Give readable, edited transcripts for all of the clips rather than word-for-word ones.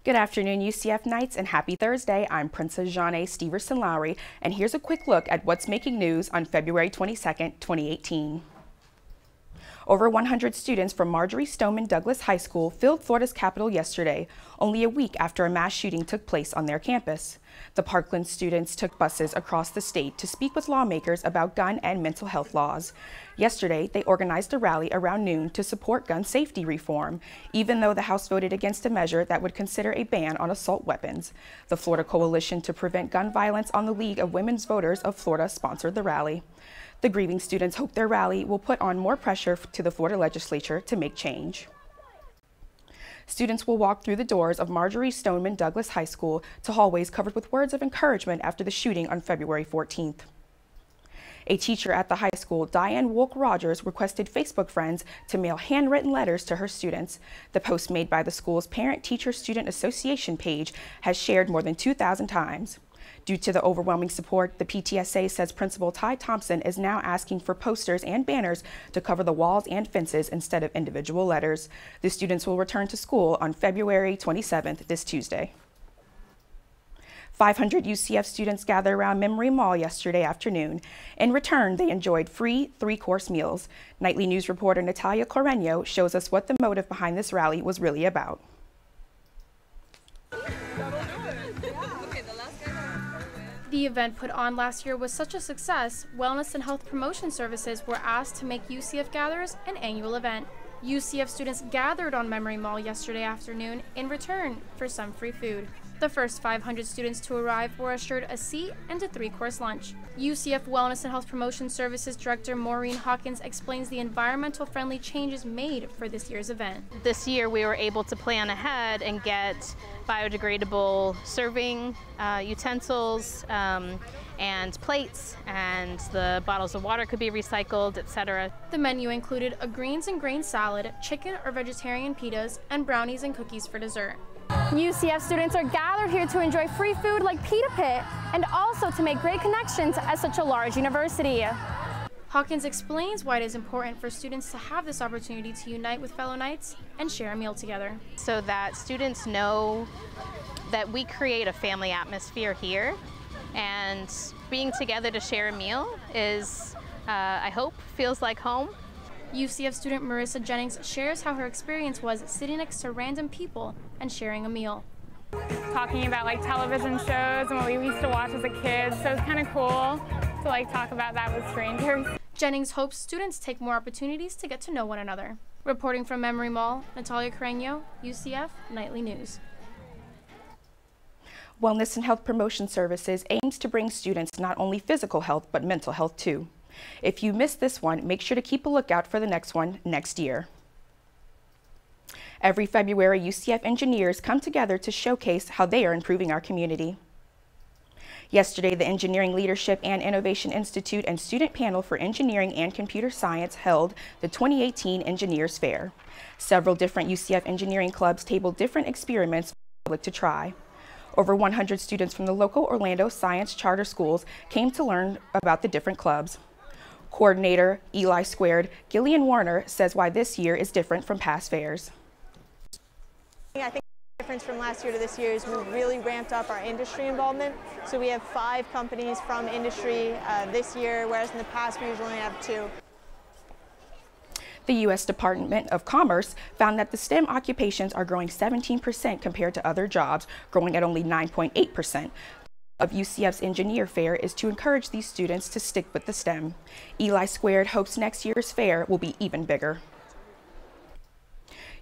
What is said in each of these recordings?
Good afternoon, UCF Knights, and happy Thursday. I'm Princess Gianna Steverson-Lowry, and here's a quick look at what's making news on February 22nd, 2018. Over 100 students from Marjory Stoneman Douglas High School filled Florida's Capitol yesterday, only a week after a mass shooting took place on their campus. The Parkland students took buses across the state to speak with lawmakers about gun and mental health laws. Yesterday, they organized a rally around noon to support gun safety reform, even though the House voted against a measure that would consider a ban on assault weapons. The Florida Coalition to Prevent Gun Violence on the League of Women's Voters of Florida sponsored the rally. The grieving students hope their rally will put on more pressure to the Florida legislature to make change. Students will walk through the doors of Marjory Stoneman Douglas High School to hallways covered with words of encouragement after the shooting on February 14th. A teacher at the high school, Diane Wolk-Rogers, requested Facebook friends to mail handwritten letters to her students. The post made by the school's Parent-Teacher-Student Association page has shared more than 2,000 times. Due to the overwhelming support, the PTSA says Principal Ty Thompson is now asking for posters and banners to cover the walls and fences instead of individual letters. The students will return to school on February 27th, this Tuesday. 500 UCF students gathered around Memory Mall yesterday afternoon. In return, they enjoyed free 3-course meals. Nightly News reporter Natalia Carreño shows us what the motive behind this rally was really about. The event put on last year was such a success, Wellness and Health Promotion Services were asked to make UCF Gatherers an annual event. UCF students gathered on Memory Mall yesterday afternoon in return for some free food. The first 500 students to arrive were assured a seat and a 3-course lunch. UCF Wellness and Health Promotion Services Director Maureen Hawkins explains the environmental friendly changes made for this year's event. This year we were able to plan ahead and get biodegradable serving utensils and plates, and the bottles of water could be recycled, etc. The menu included a greens and grain salad, chicken or vegetarian pitas, and brownies and cookies for dessert. UCF students are gathered here to enjoy free food like Pita Pit and also to make great connections at such a large university. Hawkins explains why it is important for students to have this opportunity to unite with fellow Knights and share a meal together. So that students know that we create a family atmosphere here, and being together to share a meal is, I hope, feels like home. UCF student Marissa Jennings shares how her experience was sitting next to random people and sharing a meal. Talking about like television shows and what we used to watch as a kid, so it's kind of cool to like talk about that with strangers. Jennings hopes students take more opportunities to get to know one another. Reporting from Memory Mall, Natalia Carreño, UCF Nightly News. Wellness and Health Promotion Services aims to bring students not only physical health but mental health too. If you missed this one, make sure to keep a lookout for the next one next year. Every February, UCF engineers come together to showcase how they are improving our community. Yesterday, the Engineering Leadership and Innovation Institute and Student Panel for Engineering and Computer Science held the 2018 Engineers Fair. Several different UCF engineering clubs tabled different experiments for the public to try. Over 100 students from the local Orlando Science Charter Schools came to learn about the different clubs. Coordinator Eli Squared, Gillian Warner, says why this year is different from past fairs. I think the difference from last year to this year is we've really ramped up our industry involvement. So we have 5 companies from industry this year, whereas in the past we usually only have 2. The U.S. Department of Commerce found that the STEM occupations are growing 17% compared to other jobs, growing at only 9.8%. Of UCF's Engineer Fair is to encourage these students to stick with the STEM. Eli Squared hopes next year's fair will be even bigger.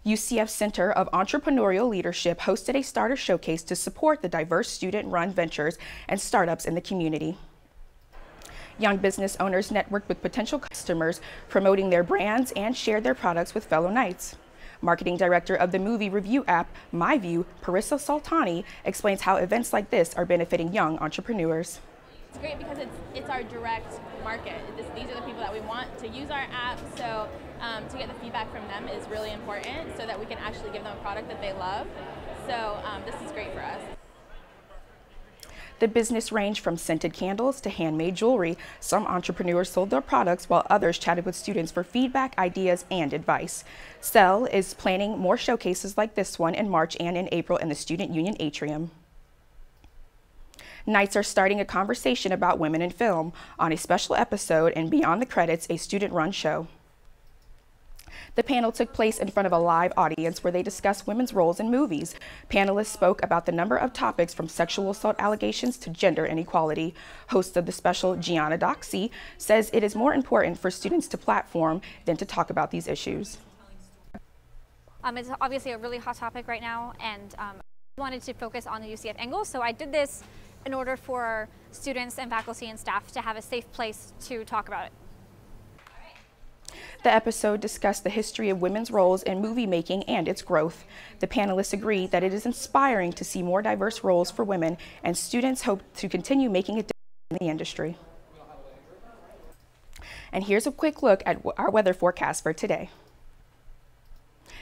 UCF Center of Entrepreneurial Leadership hosted a starter showcase to support the diverse student-run ventures and startups in the community. Young business owners networked with potential customers, promoting their brands and shared their products with fellow Knights. Marketing Director of the movie review app, MyView, Marissa Soltani, explains how events like this are benefiting young entrepreneurs. It's great because it's our direct market. These are the people that we want to use our app, so to get the feedback from them is really important so that we can actually give them a product that they love. So this is great for us. The business ranged from scented candles to handmade jewelry. Some entrepreneurs sold their products while others chatted with students for feedback, ideas, and advice. SEL is planning more showcases like this one in March and in April in the Student Union Atrium. Knights are starting a conversation about women in film on a special episode in Beyond the Credits, a student-run show. The panel took place in front of a live audience where they discussed women's roles in movies. Panelists spoke about the number of topics from sexual assault allegations to gender inequality. Host of the special, Gianna Doxey, says it is more important for students to platform than to talk about these issues. It's obviously a really hot topic right now, and I wanted to focus on the UCF angle, so I did this in order for students and faculty and staff to have a safe place to talk about it. The episode discussed the history of women's roles in movie making and its growth. The panelists agreed that it is inspiring to see more diverse roles for women, and students hope to continue making a difference in the industry. And here's a quick look at our weather forecast for today.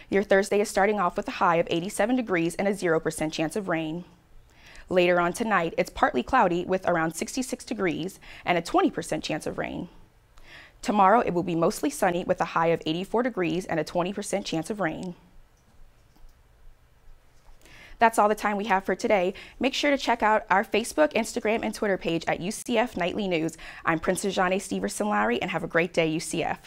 Your Thursday is starting off with a high of 87 degrees and a 0% chance of rain. Later on tonight, it's partly cloudy with around 66 degrees and a 20% chance of rain. Tomorrow, it will be mostly sunny with a high of 84 degrees and a 20% chance of rain. That's all the time we have for today. Make sure to check out our Facebook, Instagram, and Twitter page at UCF Knightly News. I'm Princess Gianna Steverson-Lowry, and have a great day, UCF.